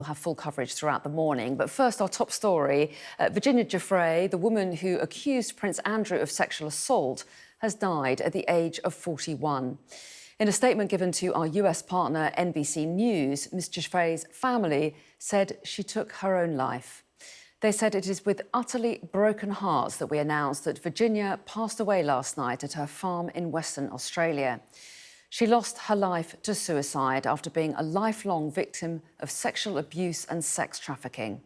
We'll have full coverage throughout the morning. But first, our top story. Virginia Giuffre, the woman who accused Prince Andrew of sexual assault, has died at the age of 41. In a statement given to our US partner NBC News, Ms Giuffre's family said she took her own life. They said it is with utterly broken hearts that we announce that Virginia passed away last night at her farm in Western Australia. She lost her life to suicide after being a lifelong victim of sexual abuse and sex trafficking.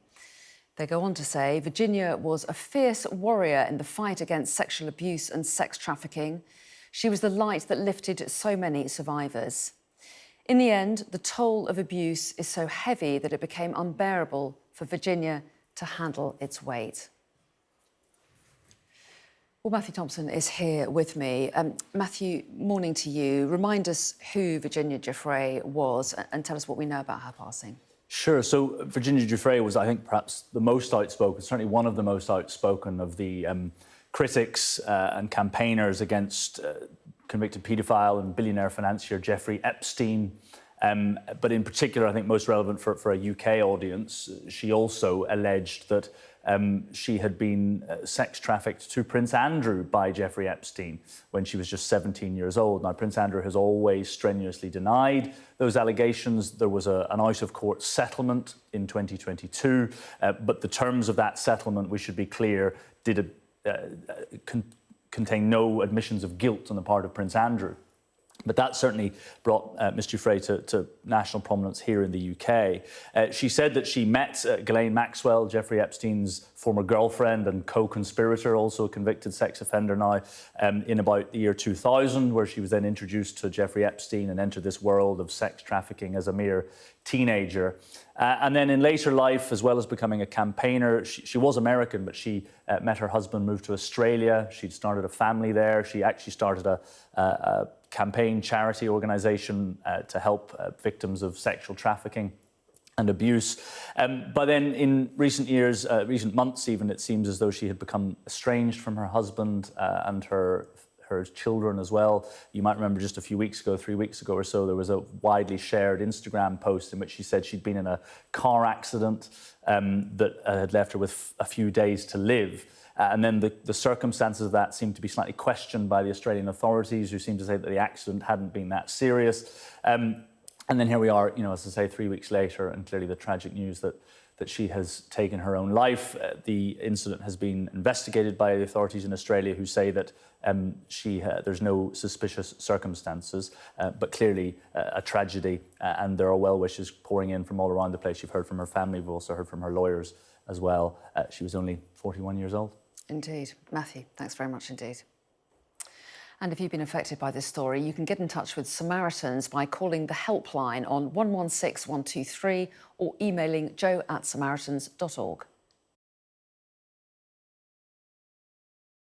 They go on to say Virginia was a fierce warrior in the fight against sexual abuse and sex trafficking. She was the light that lifted so many survivors. In the end, the toll of abuse is so heavy that it became unbearable for Virginia to handle its weight. Well, Matthew Thompson is here with me. Matthew, morning to you. Remind us who Virginia Giuffre was and tell us what we know about her passing. Sure. So Virginia Giuffre was, I think, perhaps the most outspoken, certainly one of the most outspoken of the critics and campaigners against convicted paedophile and billionaire financier Jeffrey Epstein. But in particular, I think most relevant for a UK audience, she also alleged that she had been sex trafficked to Prince Andrew by Jeffrey Epstein when she was just 17 years old. Now, Prince Andrew has always strenuously denied those allegations. There was an out-of-court settlement in 2022, but the terms of that settlement, we should be clear, did contain no admissions of guilt on the part of Prince Andrew. But that certainly brought Ms Giuffre to national prominence here in the UK. She said that she met Ghislaine Maxwell, Jeffrey Epstein's former girlfriend and co-conspirator, also a convicted sex offender now, in about the year 2000, where she was then introduced to Jeffrey Epstein and entered this world of sex trafficking as a mere teenager. And then in later life, as well as becoming a campaigner, she was American, but she met her husband, moved to Australia. She'd started a family there. She actually started a campaign charity organisation to help victims of sexual trafficking and abuse. But then in recent years, recent months even, it seems as though she had become estranged from her husband and her children as well. You might remember just a few weeks ago, 3 weeks ago or so, there was a widely shared Instagram post in which she said she'd been in a car accident that had left her with a few days to live. And then the circumstances of that seemed to be slightly questioned by the Australian authorities, who seemed to say that the accident hadn't been that serious. And then here we are, as I say, 3 weeks later, and clearly the tragic news that she has taken her own life. The incident has been investigated by the authorities in Australia, who say that there's no suspicious circumstances, but clearly a tragedy, and there are well wishes pouring in from all around the place. You've heard from her family, we've also heard from her lawyers as well. She was only 41 years old. Indeed. Matthew, thanks very much indeed. And if you've been affected by this story, you can get in touch with Samaritans by calling the helpline on 116123 or emailing joe@samaritans.org.